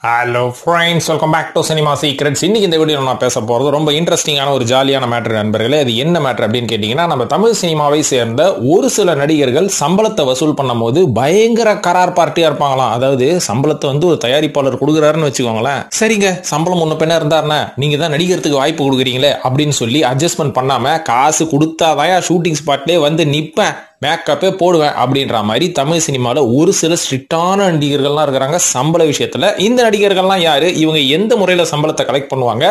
Hello friends, welcome back to cinema secrets. இன்னைக்கு இந்த video நான் பேச போகிறது ரொம்ப இன்ட்ரெஸ்டிங்கான ஒரு ஜாலியான மேட்ரு நண்பர்களே. அது என்ன மேட்ரு அப்படின்னு கேட்டிங்கன்னா, நம்ம தமிழ் சினிமாவை சேர்ந்த ஒரு சில நடிகர்கள் சம்பளத்தை வசூல் பண்ணும் போது பயங்கர கரார் பார்ட்டியாக இருப்பாங்களாம். அதாவது சம்பளத்தை ஒரு தயாரிப்பாளர் கொடுக்குறாருன்னு வச்சுக்கோங்களேன், சரிங்க சம்பளம் முன்ன பின்ன இருந்தாருன்னா நீங்கள் தான் நடிக்கிறதுக்கு வாய்ப்பு கொடுக்குறீங்களே அப்படின்னு சொல்லி அட்ஜஸ்ட்மெண்ட் பண்ணாமல் காசு கொடுத்தாதான் ஷூட்டிங் ஸ்பாட்லேயே நிற்பேன், மேக்கப்பே போடுவேன் அப்படின்ற மாதிரி தமிழ் சினிமாவில் ஒரு சில ஸ்ட்ரிக்டான நடிகர்கள்லாம் இருக்கிறாங்க சம்பள விஷயத்துல. இந்த நடிகர்கள்லாம் யாரு, இவங்க எந்த முறையில சம்பளத்தை கலெக்ட் பண்ணுவாங்க,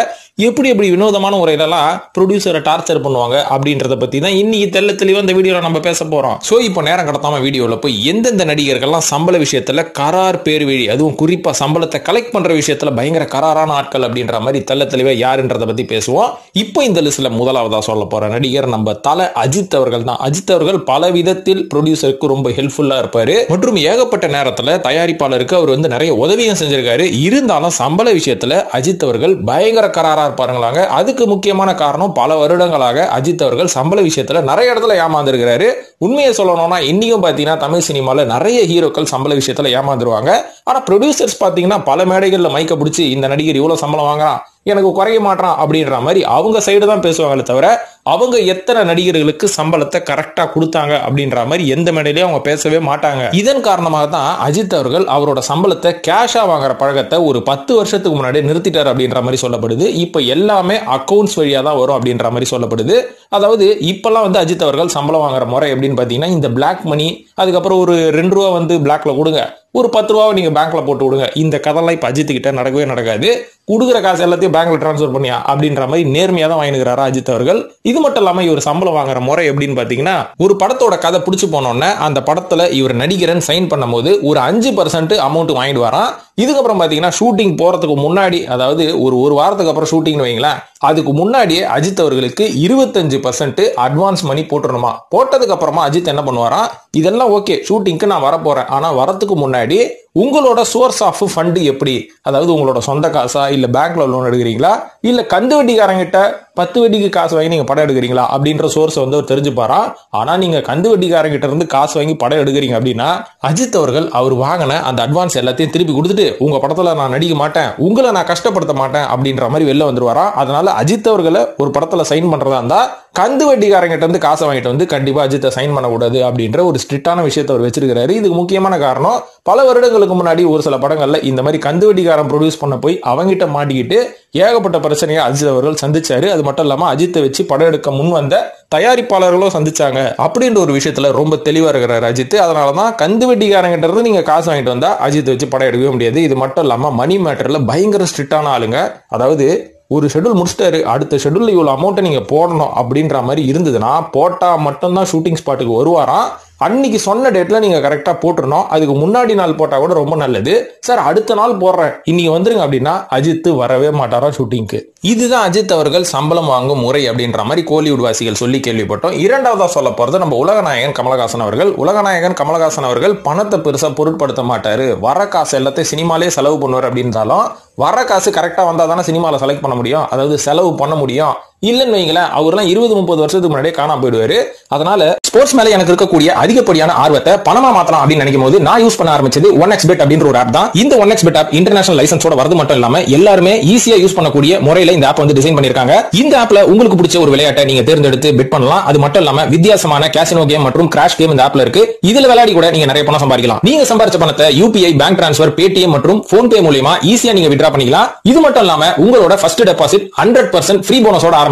எப்படி எப்படி வினோதமான முறையிலலாம் ப்ரொடியூசரை டார்ச்சர் பண்ணுவாங்க அப்படின்றத பத்தி தான் இன்னைக்கு தெளிவா இந்த வீடியோல நம்ம பேச போறோம். சோ இப்போ நேரம் கடத்தாம வீடியோல போய் எந்தெந்த நடிகர்கள்லாம் சம்பள விஷயத்துல கரார் பேர் வழி, அதுவும் குறிப்பா சம்பளத்தை கலெக்ட் பண்ற விஷயத்துல பயங்கர கராரான ஆட்கள் அப்படின்ற மாதிரி தெளிவா யாருன்றத பத்தி பேசுவோம். இப்போ இந்த லிஸ்ட்ல முதலாவதா சொல்ல போற நடிகர் நம்ம தல அஜித் அவர்கள் தான். அஜித் அவர்கள் பல விதத்தில் ப்ரொடியூசருக்கு ரொம்ப ஹெல்ப்ஃபுல்லா இருப்பாரு மற்றும் ஏகப்பட்ட நேரத்துல தயாரிப்பாளருக்கு அவர் நிறைய உதவியும் செஞ்சிருக்காரு. இருந்தாலும் சம்பள விஷயத்துல அஜித் அவர்கள் பயங்கர கராரா இருப்பாருங்களாங்க. அதுக்கு முக்கியமான காரணம் பல வருடங்களாக அஜித் அவர்கள் சம்பள விஷயத்துல நிறைய இடத்துல ஏமாந்துருக்கிறாரு. உண்மையை சொல்லணும்னா இன்னைக்கும் பாத்தீங்கன்னா தமிழ் சினிமால நிறைய ஹீரோக்கள் சம்பள விஷயத்துல ஏமாந்துருவாங்க. ஆனா ப்ரொடியூசர்ஸ் பாத்தீங்கன்னா பல மேடைகள்ல மைக்க பிடிச்சி இந்த நடிகர் இவ்வளவு சம்பளம் வாங்குறான், எனக்கு குறைய மாட்டான் அப்படின்ற மாதிரி அவங்க சைடு தான் பேசுவாங்களே தவிர அவங்க எத்தனை நடிகர்களுக்கு சம்பளத்தை கரெக்டா கொடுத்தாங்க அப்படின்ற மாதிரி எந்த மேடையிலையும் அவங்க பேசவே மாட்டாங்க. இதன் காரணமாக தான் அஜித் அவர்கள் அவரோட சம்பளத்தை கேஷா வாங்குற பழக்கத்தை ஒரு 10 வருஷத்துக்கு முன்னாடி நிறுத்திட்டார் அப்படின்ற மாதிரி சொல்லப்படுது. இப்ப எல்லாமே அக்கௌண்ட்ஸ் வழியா தான் வரும் அப்படின்ற மாதிரி சொல்லப்படுது. அதாவது இப்பெல்லாம் அஜித் அவர்கள் சம்பளம் வாங்குற முறை எப்படின்னு பாத்தீங்கன்னா, இந்த பிளாக் மணி, அதுக்கப்புறம் ஒரு 2 ரூபா பிளாக்ல கொடுங்க, ஒரு 10 ரூபாவை நீங்க பேங்க்ல போட்டு விடுங்க, இந்த கதெல்லாம் இப்ப அஜித் கிட்ட நடக்கவே நடக்காது. கொடுக்குற காசு எல்லாத்தையும் பேங்க்ல டிரான்ஸ்பர் பண்ணியா அப்படின்ற மாதிரி நேர்மையா தான் வாங்கிக்கிறாரா அஜித் அவர்கள். இது மட்டும் இல்லாம இவர் சம்பளம் வாங்குற முறை எப்படின்னு பாத்தீங்கன்னா, ஒரு படத்தோட கதை பிடிச்சு போனோம்னா அந்த படத்துல இவர் நடிகரன் சைன் பண்ணும் போது ஒரு 5% அமௌண்ட் வாங்கிட்டு வரான். இதுக்கப்புறம் பாத்தீங்கன்னா ஷூட்டிங் போறதுக்கு முன்னாடி, அதாவது ஒரு வாரத்துக்கு அப்புறம் ஷூட்டிங் வைங்களேன், அதுக்கு முன்னாடியே அஜித் அவர்களுக்கு 25% அட்வான்ஸ் மணி போட்டுருணுமா. போட்டதுக்கு அப்புறமா அஜித் என்ன பண்ணுவாராம், இதெல்லாம் ஓகே ஷூட்டிங்க்கு நான் வரப்போறேன், ஆனா வரத்துக்கு முன்னாடி உங்களோட சோர்ஸ் ஆஃப் ஃபண்ட் எப்படி, அதாவது உங்களோட சொந்த காசா, இல்ல பேங்க்ல லோன் எடுக்கிறீங்களா, இல்ல கந்து வட்டிக்காரங்கிட்ட 10 வட்டிக்கு காசு வாங்கி நீங்க படம் எடுக்கிறீங்களா அப்படின்ற சோர்ஸ் அவர் தெரிஞ்சுப்பாராம். ஆனா நீங்க கந்து வட்டிக்காரங்கிட்ட இருந்து காசு வாங்கி படம் எடுக்கிறீங்க அப்படின்னா அஜித் அவர்கள் அவர் வாங்கின அந்த அட்வான்ஸ் எல்லாத்தையும் திருப்பி கொடுத்துட்டு உங்க படத்துல நான் நடிக்க மாட்டேன், உங்களை நான் கஷ்டப்படுத்த மாட்டேன் அப்படின்ற மாதிரி வெளில வந்துருவாராம். அதனால அஜித் அவர்களை ஒரு படத்துல சைன் பண்றதா இருந்தா கந்து வட்டிக்காரங்கிட்ட இருந்து காசை வாங்கிட்டு கண்டிப்பா அஜித்தை சைன் பண்ணக்கூடாது அப்படின்ற ஒரு ஸ்ட்ரிக்டான விஷயத்தை அவர் வச்சிருக்காரு. இதுக்கு முக்கியமான காரணம், பல வருடங்களுக்கு முன்னாடி ஒரு சில படங்கள்ல இந்த மாதிரி கந்து வட்டிக்காரன் ப்ரொடியூஸ் பண்ண போய் அவங்கிட்ட மாட்டிக்கிட்டு ஏகப்பட்ட பிரச்சனையை அஜித் அவர்கள் சந்திச்சாரு. அது மட்டும் இல்லாம அஜித்தை வச்சு படம் எடுக்க முன் வந்த தயாரிப்பாளர்களும் சந்திச்சாங்க அப்படின்ற ஒரு விஷயத்துல ரொம்ப தெளிவா இருக்கிறார் அஜித். அதனாலதான் கந்து வட்டிக்காரங்கிட்ட இருந்து நீங்க காசு வாங்கிட்டு வந்தா அஜித் வச்சு படம் எடுக்கவே முடியாது. இது மட்டும் இல்லாம மணி மேட்டர்ல பயங்கர ஸ்ட்ரிக்டான ஆளுங்க. அதாவது ஒரு ஷெட்யூல் முடிச்சிட்டாரு, அடுத்த ஷெட்யூல்ல இவ்வளவு அமௌண்ட்டை நீங்க போடணும் அப்படின்ற மாதிரி இருந்ததுன்னா போட்டா மட்டும்தான் ஷூட்டிங் ஸ்பாட்டுக்கு வருவாராம். அன்னைக்கு சொன்ன டேட்ல நீங்க கரெக்டா போட்டுறணும். அதுக்கு முன்னாடி நாள் போட்டா கூட ரொம்ப நல்லது. சார் அடுத்த நாள் போடுறேன், இன்னைக்கு வந்துருங்க அப்படின்னா அஜித் வரவே மாட்டாரா ஷூட்டிங்க்கு. இதுதான் அஜித் அவர்கள் சம்பளம் வாங்கும் முறை அப்படின்ற மாதிரி கோலிவுட் வாசிகள் சொல்லி கேள்விப்பட்டோம். இரண்டாவதா சொல்ல போறது நம்ம உலகநாயகன் கமலஹாசன் அவர்கள். உலகநாயகன் கமலஹாசன் அவர்கள் பணத்தை பெருசா பொருட்படுத்த மாட்டாரு, வர காசு எல்லாத்தையும் சினிமாலே செலவு பண்ணுவார். அப்படின்றாலும் வர காசு கரெக்டா வந்தா தானே சினிமால செலக்ட் பண்ண முடியும், அதாவது செலவு பண்ண முடியும். இல்லன்னு வைங்களேன், அவர்லாம் 20-30 வருஷத்துக்கு முன்னாடியே காணாம போயிடுவாரு. அதனால ஸ்போர்ட்ஸ் மேல எனக்கு இருக்கக்கூடிய அதிகப்படியான ஆர்வத்தை பணமா மாத்தலாம் அப்படின்னு நினைக்கும் போது நான் யூஸ் பண்ண ஆரம்பிச்சது 1xBet அப்படின்ற ஒரு ஆப் தான். இந்த 1xBet ஆப் இன்டர்நேஷனல் லைசன்ஸோட வரது மட்டும் இல்லாம எல்லாருமே ஈஸியா யூஸ் பண்ணக்கூடிய முறையில இந்த ஆப் டிசைன் பண்ணிருக்காங்க. இந்த ஆப்ல உங்களுக்கு பிடிச்ச ஒரு விளையாட்டை நீங்க தேர்ந்தெடுத்து பெட் பண்ணலாம். அது மட்டும் இல்லாம வித்தியாசமான கேசினோ கேம் மற்றும் கிராஷ் கேம் இந்த ஆப்ல இருக்கு. இதுல விளையாடி கூட நீங்க நிறைய பணம் சம்பாதிக்கலாம். நீங்க சம்பாதிச்ச பணத்தை UPI, பேங்க் டிரான்ஸ்பர், பேடிஎம் மற்றும் போன்பே மூலமா ஈஸியா நீங்க வித்ட்ரா பண்ணிக்கலாம். இது மட்டும் இல்லாம உங்களோட ஃபர்ஸ்ட் டெபாசிட் 100% ஃப்ரீ போனஸோட ஆரம்பிக்குது.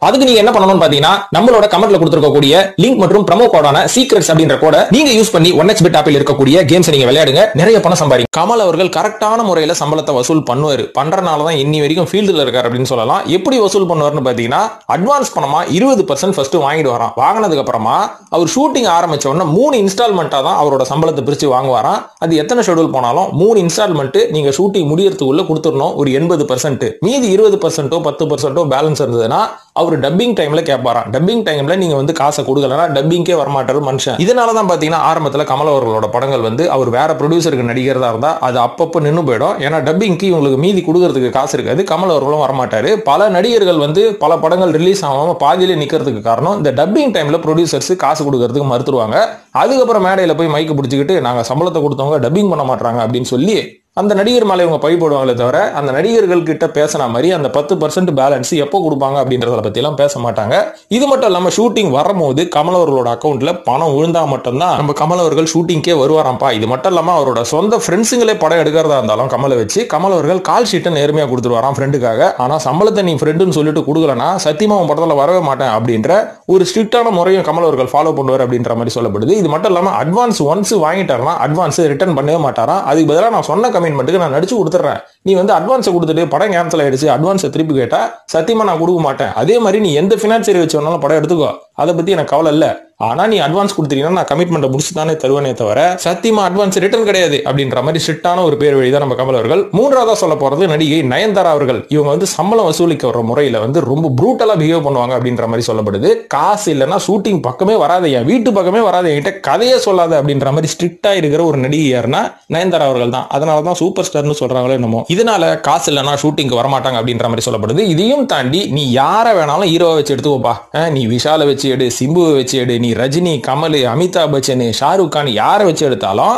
அதுக்கு நீங்க என்ன பண்ணணும்னு பாத்தீங்கன்னா, நம்மளோட கமெண்ட்ல கொடுத்திருக்கக்கூடிய லிங்க் மற்றும் ப்ரோமோ கோடான சீக்ரெட்ஸ் அப்படின்ற கோட நீங்க யூஸ் பண்ணி 1xBet ஆப்பில் இருக்கக்கூடிய கேம்ஸ் நீங்க விளையாடுங்க, நிறைய பணம் சம்பாதிங்க. கமல் அவர்கள் கரெக்டான முறையில சம்பளத்தை வசூல் பண்ணுவாரு. பண்றனாலதான் இன்னி வரைக்கும் ஃபீல்டுல இருக்காரு அப்படின்னு சொல்லலாம். எப்படி வசூல் பண்ணுவார்னு பாத்தீங்கன்னா, அட்வான்ஸ் பணமா 20% ஃபர்ஸ்ட் வாங்கிட்டு வரான். வாங்கினதுக்கு அப்புறமா அவர் ஷூட்டிங் ஆரம்பிச்ச உடனே 3 இன்ஸ்டால்மெண்டா தான் அவரோட சம்பளத்தை பிரிச்சு வாங்குவாராம். அது எத்தனை ஷெட்யூல் போனாலும் 3 இன்ஸ்டால்மெண்ட் நீங்க ஷூட்டிங் முடியறதுக்குள்ள கொடுத்துடணும். ஒரு 80%, மீதி 20% 10% பேலன்ஸ் இருந்ததுன்னா அவர் டப்பிங் டைம்ல கேட்பாராம். டப்பிங் டைம்ல நீங்க காசை கொடுக்கலன்னா டப்பிங்கே வரமாட்டாரு மனுஷன். இதனாலதான் பாத்தீங்கன்னா ஆரம்பத்துல கமல் அவர்களோட படங்கள் அவர் வேற ப்ரொடியூசருக்கு நடிக்கிறதா இருந்தா அது அப்பப்போ நின்று போயிடும். ஏன்னா டப்பிங்க்கு இவங்களுக்கு மீதி கொடுக்கறதுக்கு காசு இருக்காது, கமல் அவர்களும் வரமாட்டாரு. பல நடிகர்கள் பல படங்கள் ரிலீஸ் ஆகாம பாதியிலே நிக்கிறதுக்கு காரணம் இந்த டப்பிங் டைம்ல ப்ரொடியூசர்ஸ் காசு கொடுக்கறதுக்கு மறுத்துருவாங்க. அதுக்கப்புறம் மேடையில போய் மைக்கு பிடிச்சிக்கிட்டு நாங்க சம்பளத்தை கொடுத்தவங்க டப்பிங் பண்ண மாட்டாங்க அப்படின்னு சொல்லி அந்த நடிகர் மேலே இவங்க பழி போடுவாங்களே தவிர அந்த நடிகர்கள் கிட்ட பேசின மாதிரி அந்த 10% பேலன்ஸ் எப்போ கொடுப்பாங்க அப்படின்றத பத்தி எல்லாம் பேச மாட்டாங்க. இது மட்டும் இல்லாம ஷூட்டிங் வரும்போது கமல் அவர்களோட அக்கௌண்ட்ல பணம் விழுந்தா மட்டும்தான் நம்ம கமல் அவர்கள் ஷூட்டிங்கே வருவாராம்ப்பா. இது மட்டும் இல்லாம அவரோட சொந்த ஃப்ரெண்ட்ஸுங்களே படம் எடுக்கிறதா இருந்தாலும் கமலை வச்சு கமல் அவர்கள் கால் ஷீட்டை நேர்மையா கொடுத்துருவாராம் ஃப்ரெண்டுக்காக. ஆனா சம்பளத்தை நீ ஃப்ரெண்டுன்னு சொல்லிட்டு கொடுக்கலனா சத்தியமா உன் படத்துல வரவே மாட்டேன் அப்படின்ற ஒரு ஸ்ட்ரிக்டான முறையும் கமல் அவர்கள் ஃபாலோ பண்ணுவார் அப்படின்ற மாதிரி சொல்லப்படுது. இது மட்டும் இல்லாம அட்வான்ஸ் ஒன்ஸ் வாங்கிட்டாருன்னா அட்வான்ஸ் ரிட்டர்ன் பண்ணவே மாட்டாரா. அதுக்கு பதிலாக நான் சொன்ன கமிட்மெண்ட்டுக்கு நான் நடிச்சு கொடுத்துறேன், நீ வந்து அட்வான்ஸை கொடுத்துட்டு படம் கேன்சல் ஆயிடுச்சு அட்வான்ஸை திருப்பி கேட்டா சத்தியமா நான் கொடுக்க மாட்டேன். அதே மாதிரி நீ எந்த பினான்சியர் வச்சு வேணாலும் படம் எடுத்துக்கோ, அதை பத்தி எனக்கு கவலை இல்லை. ஆனா நீ அட்வான்ஸ் கொடுத்தீங்கன்னா நான் கமிட்மெண்ட் முடிச்சு தானே தருவேனே தவிர சத்தியமா அட்வான்ஸ் ரிட்டர்ன் கிடையாது அப்படின்ற மாதிரி ஸ்ட்ரிக்டான ஒரு பேர் வழி தான் நம்ம கமல் அவர்கள். மூன்றாவதா சொல்ல போறது நடிகை நயன்தாரா அவர்கள். இவங்க வந்து சம்பளம் வசூலிக்க வர முறையில வந்து ரொம்ப ப்ரூட்டலா பிஹேவ் பண்ணுவாங்க அப்படின்ற மாதிரி சொல்லப்படுது. காசு இல்லைன்னா ஷூட்டிங் பக்கமே வராத, என் வீட்டு பக்கமே வராத, என்கிட்ட கதையே சொல்லாத அப்படின்ற மாதிரி ஸ்ட்ரிக்டா இருக்கிற ஒரு நடிகை யாருன்னா நயன்தாரா அவர்கள் தான். அதனாலதான் சூப்பர் ஸ்டார்னு சொல்றாங்களோ என்னமோ. இதனால காசு இல்லைன்னா ஷூட்டிங்க்கு வரமாட்டாங்க அப்படின்ற மாதிரி சொல்லப்படுது. இதையும் தாண்டி நீ யாரை வேணாலும் ஹீரோவை வச்சு எடுத்துக்கோப்பா, நீ விஷாலை வச்சு எடு, சிம்புவை வச்சு எடு, நீ ரஜினி, கமல், அமிதாப் பச்சன், ஷாருக் கான் யாரை வச்சு எடுத்தாலும்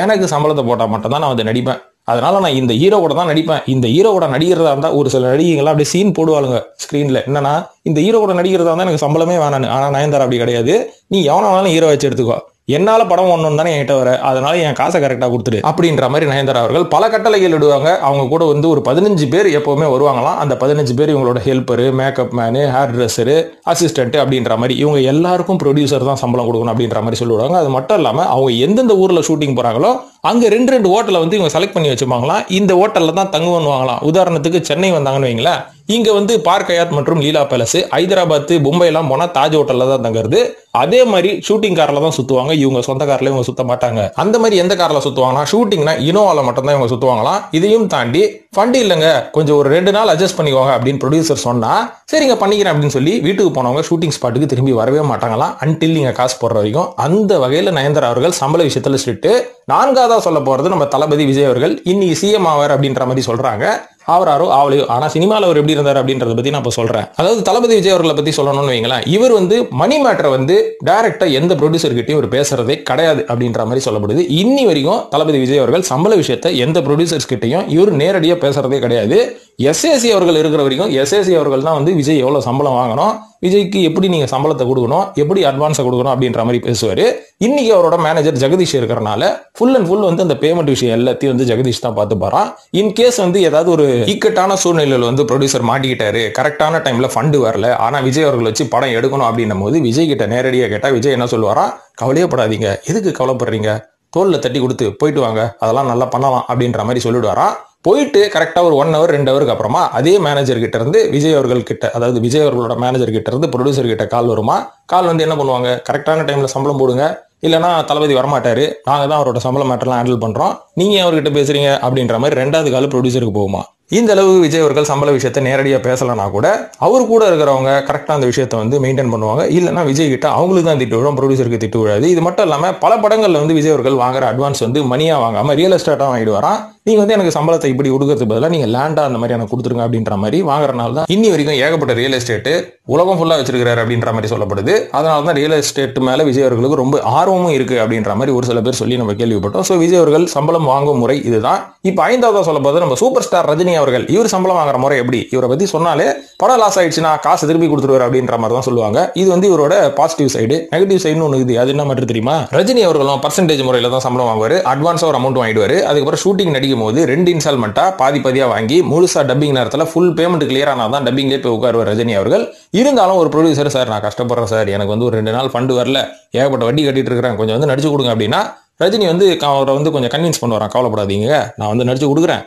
எனக்கு சம்பளத்தை போட்டா மட்டும் தான் நான் வந்து நடிப்பேன். அதனால நான் இந்த ஹீரோவோட தான் நடிப்பேன். இந்த ஹீரோவோட நடிக்கிறதா இருந்தா ஒரு சில நடிகைகள்லாம் அப்படியே சீன் போடுவாளுங்க ஸ்கிரீன்ல, என்னன்னா இந்த ஹீரோவோட நடிக்கிறதா இருந்தா எனக்கு சம்பளமே வேணான்னு. ஆனா நயன்தாரா அப்படி கிடையாது, நீ எவனாலும் ஹீரோ வச்சு எடுத்துக்கோ, என்னால படம் ஒண்ணு தானே என்கிட்ட வர, அதனால என் காசை கரெக்டா கொடுத்துடு அப்படின்ற மாதிரி நயன்தாரா அவர்கள் பல கட்டளைகள் இடுவாங்க. அவங்க கூட வந்து ஒரு 15 பேர் எப்பவுமே வருவாங்களாம். அந்த 15 பேர் இவங்களோட helper, makeup man, hairdresser, assistant அப்படின்ற மாதிரி இவங்க எல்லாருக்கும் ப்ரொடியூசர் தான் சம்பளம் கொடுக்கணும் அப்படின்ற மாதிரி சொல்லுவாங்க. அது மட்டும் இல்லாம அவங்க எந்தெந்த ஊர்ல ஷூட்டிங் போறாங்களோ அங்க 2 ஹோட்டலை வந்து இவங்க செலக்ட் பண்ணி வச்சுப்பாங்களாம். இந்த ஹோட்டல்ல தான் தங்கு பண்ணுவாங்களாம். உதாரணத்துக்கு சென்னை வந்தாங்கன்னு வைங்களேன், இங்க வந்து பார்க் ஹயாத் மற்றும் லீலா பேலஸ், ஹைதராபாத், மும்பை எல்லாம் போனா தாஜ் ஹோட்டல்ல தான் தங்குறது. அதே மாதிரி ஷூட்டிங் கார்ல தான் சுத்துவாங்க. இவங்க சொந்த கார்ல இவங்க சுத்த மாட்டாங்க. அந்த மாதிரி எந்த கார்ல சுத்துவாங்கன்னா ஷூட்டிங்னா இனோவால மட்டும் தான் இவங்க சுத்துவாங்களாம். இதையும் தாண்டி ஃபண்ட் இல்லைங்க, கொஞ்சம் ஒரு 2 நாள் அட்ஜஸ்ட் பண்ணிக்கோங்க அப்படின்னு ப்ரொடியூசர் சொன்னா சரிங்க பண்ணிக்கிறேன் அப்படின்னு சொல்லி வீட்டுக்கு போனவங்க ஷூட்டிங் ஸ்பாட்டுக்கு திரும்பி வரவே மாட்டாங்களாம் அன்டில் நீங்க காசு போடுற வரைக்கும். அந்த வகையில நயன்தாரா அவர்கள் சம்பள விஷயத்துல ஸ்ட்ரிக்ட். நான்காவதா சொல்ல போறது நம்ம தளபதி விஜய் அவர்கள். இன்னைக்கு சிஎம் ஆவார் அப்படின்ற மாதிரி சொல்றாங்க. அவராரோ ஆவலையோ, ஆனா சினிமாவில் அவர் எப்படி இருந்தார் அப்படின்றத பத்தி நான் இப்ப சொல்றேன். அதாவது தளபதி விஜய் அவர்களை பத்தி சொல்லணும்னு வைங்களேன், இவர் வந்து மணி மேட்டரை வந்து டைரக்டா எந்த ப்ரொடியூசர் கிட்டையும் இவர் பேசுறதே கிடையாது அப்படின்ற மாதிரி சொல்லப்படுது. இன்னி வரைக்கும் தளபதி விஜய் அவர்கள் சம்பள விஷயத்தை எந்த ப்ரொடியூசர்ஸ் கிட்டையும் இவர் நேரடியாக பேசுறதே கிடையாது. எஸ்ஏசி அவர்கள் இருக்கிற வரைக்கும் எஸ்ஏசி அவர்கள் தான் வந்து விஜய் எவ்வளவு சம்பளம் வாங்கணும், விஜய்க்கு எப்படி நீங்க சம்பளத்தை கொடுக்கணும், எப்படி அட்வான்ஸை கொடுக்கணும் அப்படின்ற மாதிரி பேசுவாரு. இன்னைக்கு அவரோட மேனேஜர் ஜெகதீஷ் இருக்கிறனால ஃபுல் அண்ட் ஃபுல் வந்து அந்த பேமெண்ட் விஷயம் எல்லாத்தையும் வந்து ஜெகதீஷ் தான் பார்த்து பாரான். இன் கேஸ் வந்து ஏதாவது ஒரு இக்கட்டான சூழ்நிலையில் வந்து ப்ரொடியூசர் மாட்டிக்கிட்டாரு, கரெக்டான டைம்ல ஃபண்டு வரல, ஆனா விஜய் அவர்கள் வச்சு படம் எடுக்கணும் அப்படின்னும் போது விஜய் கிட்ட நேரடியாக கேட்டா விஜய் என்ன சொல்லுவாரா, கவலையே படாதீங்க, எதுக்கு கவலைப்படுறீங்க, தோல்ல தட்டி கொடுத்து போயிட்டு வாங்க, அதெல்லாம் நல்லா பண்ணலாம் அப்படின்ற மாதிரி சொல்லிடுவாராம். போயிட்டு கரெக்டா ஒரு 1 hour 2 ஹவருக்கு அப்புறமா அதே மேனேஜர் கிட்ட இருந்து விஜய் அவர்கள் கிட்ட, அதாவது விஜய் அவர்களோட மேனேஜர் கிட்ட இருந்து ப்ரொடியூசர் கிட்ட கால் வருமா. கால் வந்து என்ன பண்ணுவாங்க, கரெக்டான டைம்ல சம்பளம் போடுங்க, இல்லைன்னா தளபதி வரமாட்டாரு, நாங்க தான் அவரோட சம்பள மேட்டர்லாம் ஹேண்டில் பண்றோம், நீங்க அவர்கிட்ட பேசுறீங்க அப்படின்ற மாதிரி 2வது கால் ப்ரொடியூசருக்கு போகுமா. இந்த அளவு விஜய் அவர்கள் சம்பள விஷயத்தை நேரடியாக பேசலனா கூட அவர் கூட இருக்கிறவங்க கரெக்டாக அந்த விஷயத்தை வந்து மெயின்டைன் பண்ணுவாங்க. இல்லைன்னா விஜய் கிட்ட அவங்களுக்கு தான் திட்டு விழும், ப்ரொடியூசருக்கு திட்டு விழாது. இது மட்டும் இல்லாமல் பல படங்கள்ல வந்து விஜய் அவர்கள் வாங்குற அட்வான்ஸ் வந்து மணியா வாங்காம ரியல் எஸ்டேட்டாக வாங்கிடுவாராம். நீங்க வந்து எனக்கு சம்பளத்தை இப்படி கொடுக்கறதுக்கு பதிலாக நீங்க லேண்டா அந்த மாதிரி எனக்கு கொடுத்துருங்க அப்படின்ற மாதிரி வாங்குறதுனால தான் இன்னி வரைக்கும் ஏகப்பட்ட ரியல் எஸ்டேட் உலகம் ஃபுல்லா வச்சிருக்காரு அப்படின்ற மாதிரி சொல்லப்படுது. அதனால தான் ரியல் எஸ்டேட் மேல விஜய் அவர்களுக்கு ரொம்ப ஆர்வமும் இருக்கு அப்படின்ற மாதிரி ஒரு சில பேர் சொல்லி நம்ம கேள்விப்பட்டோம். ஸோ விஜய் அவர்கள் சம்பளம் வாங்கும் முறை இதுதான். இப்போ 5வது சொல்ல போது நம்ம சூப்பர் ஸ்டார் ரஜினி அவர்கள். இவர் சம்பளம் வாங்குற முறை எப்படி, இவரை பத்தி சொன்னாலே படம் லாஸ் ஆயிடுச்சுன்னா காசு திருப்பி கொடுத்துருவாரு அப்படின்ற மாதிரி தான் சொல்லுவாங்க. இது வந்து இவரோட பாசிட்டிவ் சைடு. நெகட்டிவ் சைடுன்னு ஒன்று இது, அது என்ன மட்டும் தெரியுமா, ரஜினி அவர்களும் பர்சன்டேஜ் முறையில தான் சம்பளம் வாங்குவாரு. அட்வான்ஸா ஒரு அமௌண்ட் வாங்கிடுவாரு. அதுக்கப்புறம் ஷூட்டிங் நடிக்கும் போது 2 இன்ஸ்டால்மெண்டா பாதியா வாங்கி முழுசா டப்பிங் நேரத்தில் ஃபுல் பேமெண்ட் கிளியர் ஆனாதான் டப்பிங்லேயே போய் உட்காருவார் ரஜினி அவர்கள். இருந்தாலும் ஒரு ப்ரொடியூசர், சார் நான் கஷ்டப்படுறேன் சார், எனக்கு வந்து ஒரு 2 நாள் ஃபண்டு வரல, ஏகப்பட்ட வட்டி கட்டிட்டு இருக்கிறேன், கொஞ்சம் வந்து நடிச்சு கொடுங்க அப்படின்னா ரஜினி வந்து அவரை வந்து கொஞ்சம் கன்வின்ஸ் பண்ணுவாரான், கவலைப்படாதீங்க நான் வந்து நடிச்சு கொடுக்குறேன்,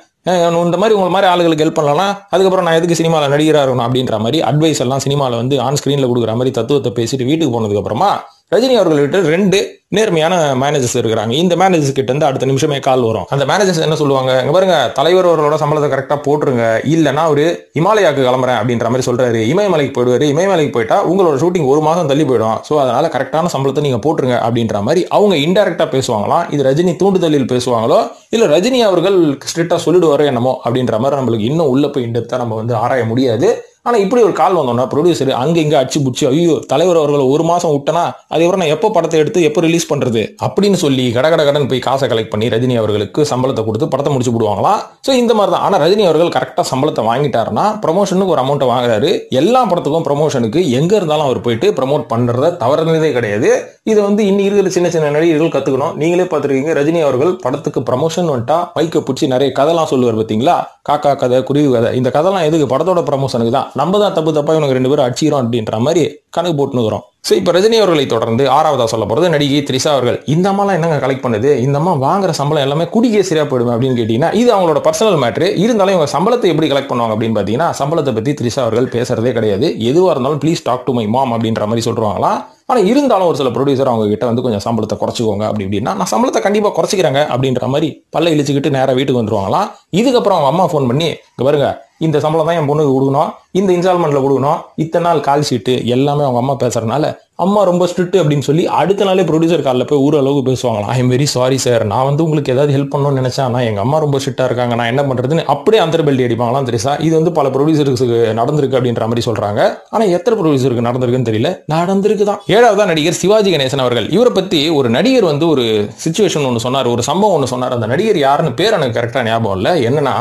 இந்த மாதிரி உங்களை மாதிரி ஆளுகளுக்கு ஹெல்ப் பண்ணலாம், அதுக்கப்புறம் நான் எதுக்கு சினிமாவில் நடிகராக இருக்கணும் அப்படின்ற மாதிரி அட்வைஸ் எல்லாம் சினிமாவில் வந்து ஆன் ஸ்கிரீனில் கொடுக்குற மாதிரி தத்துவத்தை பேசிட்டு வீட்டுக்கு போனதுக்கு அப்புறமா ரஜினி அவர்கள் விட்டு 2 நேர்மையான மேனேஜர்ஸ் இருக்கிறாங்க. இந்த மேனேஜர்ஸ் கிட்ட இருந்து அடுத்த நிமிஷமே கால் வரும். அந்த மேனேஜர்ஸ் என்ன சொல்லுவாங்க, இங்க பாருங்க தலைவர் அவர்களோட சம்பளத்தை கரெக்டா போட்டுருங்க, இல்லைன்னா ஒரு இமாலயாவுக்கு கிளம்புறேன் அப்படின்ற மாதிரி சொல்றாரு, இமயமலைக்கு போயிடுவாரு, இமயமலைக்கு போயிட்டா உங்களோட ஷூட்டிங் 1 மாதம் தள்ளி போயிடும், ஸோ அதனால கரெக்டான சம்பளத்தை நீங்க போட்டுருங்க அப்படின்ற மாதிரி அவங்க இன்டைரக்டா பேசுவாங்களாம். இது ரஜினி தூண்டுதலில் பேசுவாங்களோ இல்ல ரஜினி அவர்கள் ஸ்ட்ரிக்டா சொல்லிடுவாரோ என்னமோ அப்படின்ற மாதிரி நம்மளுக்கு இன்னும் உள்ள போய் இன்டெப்தா நம்ம வந்து ஆராய முடியாது. ஆனா இப்படி ஒரு கால் வந்தோம்னா ப்ரொடியூசர் அங்க இங்க அடிச்சு புடிச்சு ஐயோ தலைவர் அவர்களை ஒரு மாசம் விட்டனா அதுக்கப்புறம் நான் எப்போ படத்தை எடுத்து எப்போ ரிலீஸ் பண்றது அப்படின்னு சொல்லி கடன் போய் காசை கலெக்ட் பண்ணி ரஜினி அவர்களுக்கு சம்பளத்தை கொடுத்து படத்தை முடிச்சு விடுவாங்களாம். சோ இந்த மாதிரி தான். ஆனா ரஜினி அவர்கள் கரெக்டா சம்பளத்தை வாங்கிட்டாருன்னா ப்ரமோஷனுக்கு ஒரு அமௌண்ட் வாங்குறாரு. எல்லா படத்துக்கும் ப்ரமோஷனுக்கு எங்க இருந்தாலும் அவர் போயிட்டு ப்ரமோட் பண்றத தவறுனதே கிடையாது. இது இன்னி இருக்கிற சின்ன சின்ன நடிகர்கள் கத்துக்கணும். நீங்களே பார்த்திருக்கீங்க, ரஜினி அவர்கள் படத்துக்கு ப்ரமோஷன் வந்துட்டா மைக்க பிடிச்சி நிறைய கதைலாம் சொல்லுவார் பாத்தீங்களா, காக்கா கதை குருவி கதை. இந்த கதைலாம் எதுக்கு? படத்தோட ப்ரமோஷனுக்கு தான். நம்ம தான் தப்பா இவனுக்கு 2 பேரும் அடிச்சிரும் அப்படின்ற மாதிரி கணக்கு போட்டுனுக்கிறோம். சோ இப்ப ரஜினி அவர்களை தொடர்ந்து 6வதா சொல்ல போறது நடிகை த்ரிஷா அவர்கள். இந்த அம்மாலாம் என்னங்க கலெக்ட் பண்ணுது, இந்த அம்மா வாங்குற சம்பளம் எல்லாமே குடிக்கே சரியா போயிடும் அப்படின்னு கேட்டீங்கன்னா இது அவங்களோட பர்சனல் மேட்ரு. இருந்தாலும் இவங்க சம்பளத்தை எப்படி கலெக்ட் பண்ணுவாங்க அப்படின்னு பாத்தீங்கன்னா சம்பளத்தை பத்தி த்ரிஷா அவர்கள் பேசுறதே கிடையாது. எதுவா இருந்தாலும் please talk to my mom அப்படின்ற மாதிரி சொல்றாங்களாம். ஆனா இருந்தாலும் ஒரு சில ப்ரொடியூசர் அவங்க கிட்ட கொஞ்சம் சம்பளத்தை குறைச்சிக்கோங்க அப்படின்னா நான் சம்பளத்தை கண்டிப்பா குறைச்சிக்கிறேங்க அப்படின்ற மாதிரி பல்ல இழிச்சுக்கிட்டு நேரா வீட்டுக்கு வந்துருவாங்களாம். இதுக்கப்புறம் அவங்க அம்மா போன் பண்ணி பாருங்க இந்த சம்பளம் தான் என் பொண்ணுக்கு கொடுக்கணும், இந்த இன்ஸ்டால்மெண்ட்ல கொடுக்கணும், இத்தனை நாள் கால் ஷீட்டு எல்லாமே அவங்க அம்மா பேசுறதுனால அம்மா ரொம்ப ஸ்ட்ரிக்ட் அப்படின்னு சொல்லி அடுத்த நாளே ப்ரொடியூசர் காலில் போய் ஊர் அளவுக்கு பேசுவாங்களாம். I am very sorry sir, நான் உங்களுக்கு ஏதாவது ஹெல்ப் பண்ணணும்னு நினைச்சேன், ஆனா எங்க அம்மா ரொம்ப ஸ்ட்ரிக்டா இருக்காங்க, நான் என்ன பண்றதுன்னு அப்படியே அந்தர்பெல்டி அடிப்பாங்களாம் த்ரிஷா. இது பல ப்ரொடியூசருக்கு நடந்திருக்கு அப்படின்ற மாதிரி சொல்றாங்க. ஆனா எத்தனை ப்ரொடியூசருக்கு நடந்திருக்குன்னு தெரியல, நடந்திருக்குதான். 7வதா நடிகர் சிவாஜி கணேசன் அவர்கள். இவரை பத்தி ஒரு நடிகர் ஒரு சிச்சுவேஷன் ஒன்று சொன்னார், ஒரு சம்பவம் ஒன்று சொன்னார். அந்த நடிகர் யாருன்னு பேர் எனக்கு கரெக்டா ஞாபகம் இல்லை. என்னன்னா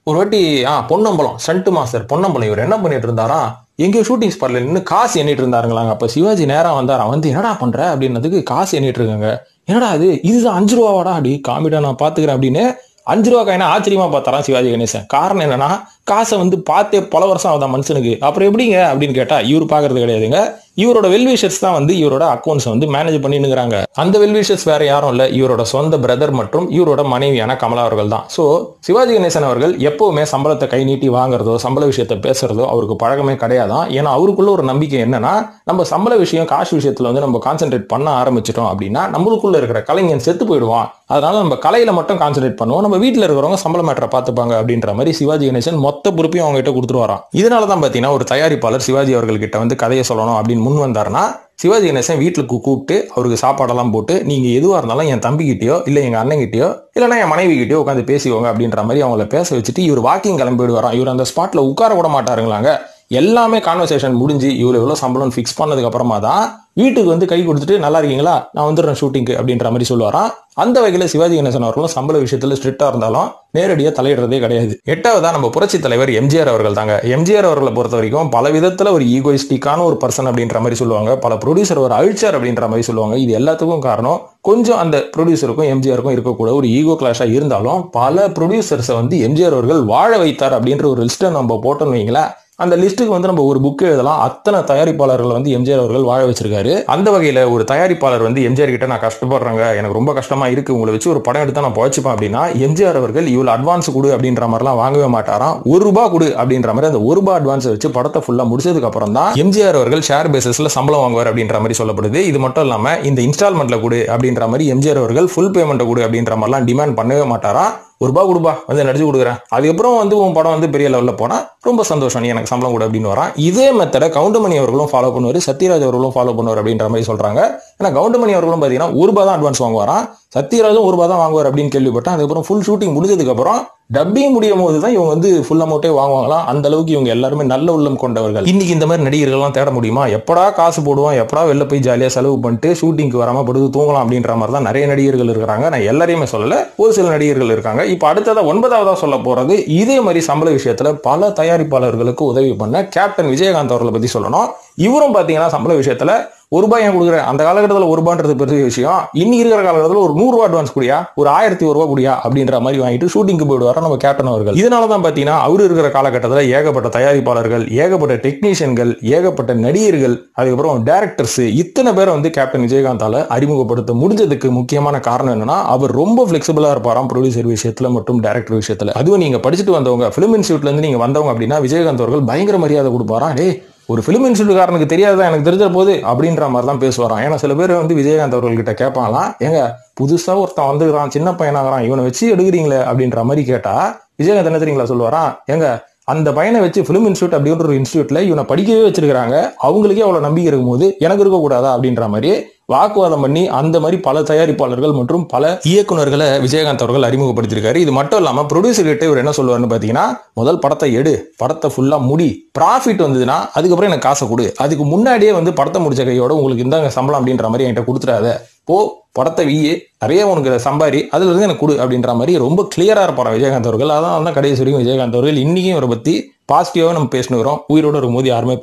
ஒரு வாட்டி பொன்னம்பலம் ஸ்டண்ட் மாஸ்டர் பொன்னம்பலம் இவர் என்ன பண்ணிட்டு இருந்தாரா, எங்கேயோ ஷூட்டிங் ஸ்பாட்ல நின்று காசு எண்ணிட்டு இருந்தாருங்களாங்க. அப்ப சிவாஜி நேரம் வந்தாரா, என்னடா பண்ற அப்படின்னதுக்கு காசு எண்ணிட்டு இருக்காங்க. என்னடா இதுதான் 5 ரூபாவாடா, அப்படி காமிடா நான் பாத்துக்கிறேன் அப்படின்னு 5 ரூபா காயினா ஆச்சரியமா பார்த்தாராம் சிவாஜி கணேசன். காரணம் என்னன்னா காசை பார்த்தே பல வருஷம் ஆகுதான் மனுஷனுக்கு. அப்புறம் எப்படிங்க அப்படின்னு கேட்டா இவர் பாக்குறது கிடையாதுங்க. இவரோட வெல்விஷர்ஸ் தான் இவரோட அக்கௌண்ட்ஸ் மேனேஜ் பண்ணிருக்காங்க. அந்த வெல்விஷர்ஸ் வேற யாரும் இல்ல, இவரோட சொந்த பிரதர் மற்றும் இவரோட மனைவியான கமலா அவர்கள் தான். சோ சிவாஜி கணேசன் அவர்கள் எப்பவுமே சம்பளத்தை கை நீட்டி வாங்குறதோ சம்பள விஷயத்தை பேசுறதோ அவருக்கு பழக்கமே கிடையாதான். ஏன்னா அவருக்குள்ள ஒரு நம்பிக்கை என்னன்னா நம்ம சம்பள விஷயம் காசு விஷயத்துல நம்ம கான்சென்ட்ரேட் பண்ண ஆரம்பிச்சிட்டோம் அப்படின்னா நம்மளுக்குள்ள இருக்கிற கலைஞன் செத்து போயிடுவான். அதனால நம்ம கலையில மட்டும் கான்சென்ட்ரேட் பண்ணுவோம், நம்ம வீட்டுல இருக்கிறவங்க சம்பள மேட்டரை பார்த்துப்பாங்க அப்படின்ற மாதிரி சிவாஜி கணேசன் மொத்த பொறுப்பையும் அவங்க கிட்ட கொடுத்துருவாராம். இதனாலதான் பாத்தீங்கன்னா ஒரு தயாரிப்பாளர் சிவாஜி அவர்கள் கிட்ட கதையை சொல்லணும் அப்படின்னு முன் வந்தாருன்னா சிவாஜி கணேசன் வீட்டுக்கு கூப்பிட்டு அவருக்கு சாப்பாடெல்லாம் போட்டு நீங்க எதுவா இருந்தாலும் என் தம்பி கிட்டயோ இல்ல எங்க அண்ணன் கிட்டயோ இல்லைன்னா என் மனைவி கிட்டயோ உட்காந்து பேசிக்கோங்க அப்படின்ற மாதிரி அவங்கள பேச வச்சுட்டு இவர் வாக்கிங் கிளம்பிடுவாராம். இவர் அந்த ஸ்பாட்ல உட்கார விட மாட்டாருங்களாங்க. எல்லாமே கான்வர்சேஷன் முடிஞ்சு இவ்வளவு எவ்வளவு சம்பளம் பிக்ஸ் பண்ணதுக்கு அப்புறமா தான் வீட்டுக்கு கை கொடுத்துட்டு நல்லா இருக்கீங்களா நான் வந்துடுறேன் ஷூட்டிங்க்கு அப்படின்ற மாதிரி சொல்லுவாராம். அந்த வகையில சிவாஜி கணேசன் அவர்களும் சம்பள விஷயத்துல ஸ்ட்ரிக்டா இருந்தாலும் நேரடியா தலையிடுறதே கிடையாது. 8வதா நம்ம புரட்சி தலைவர் எம்ஜிஆர் அவர்கள் தாங்க. எம்ஜிஆர் அவர்களை பொறுத்த வரைக்கும் பல விதத்துல ஒரு ஈகோயிஸ்டிக்கான ஒரு பர்சன் அப்படின்ற மாதிரி சொல்லுவாங்க. பல ப்ரொடியூசர் ஒரு அழிச்சார் அப்படின்ற மாதிரி சொல்லுவாங்க. இது எல்லாத்துக்கும் காரணம் கொஞ்சம் அந்த ப்ரொடியூசருக்கும் எம்ஜிஆருக்கும் இருக்கக்கூட ஒரு ஈகோ கிளாஷா இருந்தாலும் பல ப்ரொடியூசர்ஸை எம்ஜிஆர் அவர்கள் வாழ வைத்தார் அப்படின்ற ஒரு லிஸ்ட்டை நம்ம போட்டோம்னு வைங்களேன். அந்த லிஸ்ட்டுக்கு நம்ம ஒரு புக் எழுதலாம். அத்தனை தயாரிப்பாளர்கள் எம்ஜிஆர் அவர்கள் வாழ வச்சிருக்காரு. அந்த வகையில ஒரு தயாரிப்பாளர் எம்ஜிஆர் கிட்ட நான் கஷ்டப்படுறாங்க, எனக்கு ரொம்ப கஷ்டமா இருக்கு, உங்களை வச்சு ஒரு படம் எடுத்தா நான் பழச்சுப்பேன் அப்படின்னா எம்ஜிஆர் அவர்கள் இவ்வளவு அட்வான்ஸ் கொடு அப்படின்ற மாதிரிலாம் வாங்கவே மாட்டாராம். ₹1 கொடு அப்படின்ற மாதிரி அந்த ₹1 அட்வான்ஸ் வச்சு படத்தை ஃபுல்லா முடிச்சதுக்கு அப்புறம் தான் எம்ஜிஆர் அவர்கள் ஷேர் பேசிஸ்ல சம்பளம் வாங்குவார் அப்படின்ற மாதிரி சொல்லப்படுது. இது மட்டும் இல்லாம இந்த இன்ஸ்டால்மெண்ட்ல கொடு அப்படின்ற மாதிரி எம்ஜிஆர் அவர்கள் ஃபுல் பேமெண்ட் கொடு அப்படின்ற மாதிரிலாம் டிமாண்ட் பண்ணவே மாட்டாரா. ₹1 கொடுப்பா நடிச்சு கொடுக்குறேன், அதுக்கப்புறம் உன் படம் பெரிய லெவல்ல போனா ரொம்ப சந்தோஷம், நீ எனக்கு சம்பளம் கொடு அப்படின்னு வரான். இதே மெத்தட கவுண்டமணி அவர்களும் ஃபாலோ பண்ணுவாரு, சத்யராஜ் அவர்களும் ஃபாலோ பண்ணுவார் அப்படின்ற மாதிரி சொல்றாங்க. ஏன்னா கவுண்டமணி அவர்களும் பாத்தீங்கன்னா ₹1 தான் அட்வான்ஸ் வாங்குவாராம், சத்யராஜும் ₹1 தான் வாங்குவார் அப்படின்னு கேள்விப்பட்டேன். அதுக்கப்புறம் ஃபுல் ஷூட்டிங் முடிஞ்சதுக்கு அப்புறம் டப்பிங் முடியும் போது தான் இவங்க ஃபுல் அமௌண்ட்டே வாங்குவாங்களாம். அந்த அளவுக்கு இவங்க எல்லாருமே நல்ல உள்ளம் கொண்டவர்கள். இன்னைக்கு இந்த மாதிரி நடிகர்கள்லாம் தேட முடியுமா? எப்படா காசு போடுவோம், எப்படா வெளில போய் ஜாலியா செலவு பண்ணிட்டு ஷூட்டிங்க்கு வராம படுத்து தூங்கலாம் அப்படின்ற மாதிரி தான் நிறைய நடிகர்கள் இருக்கிறாங்க. நான் எல்லாரையுமே சொல்லல, ஒரு சில நடிகர்கள் இருக்காங்க. இப்ப அடுத்ததா 9வதா சொல்ல போறது இதே மாதிரி சம்பள விஷயத்துல பல தயாரிப்பாளர்களுக்கு உதவி பண்ண கேப்டன் விஜயகாந்த் அவர்களை பத்தி சொல்லணும். இவரும் பாத்தீங்கன்னா சம்பள விஷயத்துல ₹1 ஏன் கொடுக்குறேன், அந்த காலகட்டத்தில் ₹1 பெரிய விஷயம். இன்னைக்கு இருக்கிற காலகட்டத்தில் ஒரு ₹100 அட்வான்ஸ் குடியா, ஒரு ₹1001 குடியா அப்படின்ற மாதிரி வாங்கிட்டு ஷூட்டிங்க்கு போயிடுவாரா நம்ம கேப்டன் அவர்கள். இதனாலதான் பாத்தீங்கன்னா அவரு இருக்கிற காலகட்டத்தில் ஏகப்பட்ட தயாரிப்பாளர்கள், ஏகப்பட்ட டெக்னீஷியன்கள், ஏகப்பட்ட நடிகர்கள், அதுக்கப்புறம் டைரக்டர்ஸ், இத்தனை பேரை கேப்டன் விஜயகாந்தால அறிமுகப்படுத்த முடிஞ்சதுக்கு முக்கியமான காரணம் என்னன்னா அவர் ரொம்ப பிளெக்சிபிளா இருப்பாராம் ப்ரொடியூசர் விஷயத்துல மற்றும் டைரக்டர் விஷயத்துல. அதுவும் நீங்க படிச்சுட்டு வந்தவங்க, பிலிம் இன்ஸ்டியூட்ல இருந்து நீங்க வந்தவங்க அப்படின்னா விஜயகாந்த் அவர்கள் பயங்கர மரியாதை கொடுப்பாராம். டே ஒரு பிலிம் இன்ஸ்டியூட்காரனுக்கு தெரியாதான் எனக்கு தெரிஞ்ச போது அப்படின்ற மாதிரி தான் பேசுவாராம். ஏன்னா சில பேர் விஜயகாந்த் அவர்கள்கிட்ட கேட்பாங்களாம், ஏங்க புதுசா ஒருத்தன் வந்துக்கிறான், சின்ன பையனாகிறான், இவனை வச்சு எடுக்கிறீங்களே அப்படின்ற மாதிரி கேட்டா விஜயகாந்த் என்ன தெரியுங்களா சொல்லுவாராம், ஏங்க அந்த பையனை வச்சு பிலிம் இன்ஸ்டியூட் அப்படின்ற ஒரு இன்ஸ்டியூட்ல இவனை படிக்கவே வச்சிருக்காங்க, அவங்களுக்கே அவ்வளவு நம்பிக்கை இருக்கும் போது எனக்கு இருக்கக்கூடாதா அப்படின்ற மாதிரி வாக்குவாதம் பண்ணி அந்த மாதிரி பல தயாரிப்பாளர்கள் மற்றும் பல இயக்குநர்களை விஜயகாந்த் அவர்கள் அறிமுகப்படுத்தியிருக்காரு. இது மட்டும் இல்லாம ப்ரொடியூசர் கிட்ட இவர் என்ன சொல்லுவாருன்னு பாத்தீங்கன்னா, முதல் படத்தை எடு, படத்தை ஃபுல்லா முடி, ப்ராஃபிட் வந்ததுன்னா அதுக்கப்புறம் எனக்கு காசை கொடு, அதுக்கு முன்னாடியே படத்தை முடிச்ச கையோட உங்களுக்கு இந்தாங்க சம்பளம் அப்படின்ற மாதிரி என்கிட்ட கொடுத்துடாத, போ படத்தை வீயே, நிறைய உனக்கு சம்பாரி, அதுல இருந்து எனக்கு கொடு அப்படின்ற மாதிரி ரொம்ப கிளியரா இருப்பார் விஜயகாந்த் அவர்கள். அதான் கடைசி வரைக்கும் விஜயகாந்த் அவர்கள் இன்னைக்கும் இவரை பத்தி பாசிட்டிவாவே நம்ம பேசினுக்கிறோம். உயிரோட இருக்கும்போது யாருமே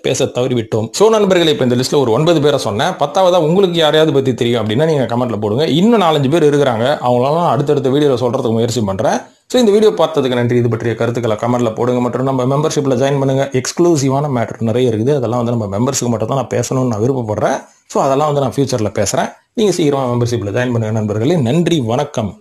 பேச தவறி விட்டோம். சோ நண்பர்களே, இப்ப இந்த லிஸ்ட்ல ஒரு 9 பேரை சொன்னேன். 10ஆவதா உங்களுக்கு யாரையாவது பத்தி தெரியும் அப்படின்னா நீங்க கமெண்ட்ல போடுங்க. இன்னும் 4-5 பேர் இருக்கிறாங்க, அவங்களாம் அடுத்தடுத்த வீடியோல சொல்றதுக்கு முயற்சி பண்றேன். ஸோ இந்த வீடியோ பார்த்ததுக்கு நன்றி. இது பற்றிய கருத்துக்களை கமெண்ட்ல போடுங்க. மற்றும் நம்ம மெம்பர்ஷிப்ல ஜாயின் பண்ணுங்க. எக்ஸ்க்ளூசிவான மேட்டர் நிறைய இருக்குது. அதெல்லாம் நம்ம மெம்பர்ஸுக்கு மட்டும் தான் நான் பேசணும்னு நான் விருப்பப்படுறேன். ஸோ அதெல்லாம் நான் ஃபியூச்சர்ல பேசுறேன். நீங்க சீக்கிரமா மெம்பர்ஷிப்ல ஜாயின் பண்ணுங்க நண்பர்களே. நன்றி, வணக்கம்.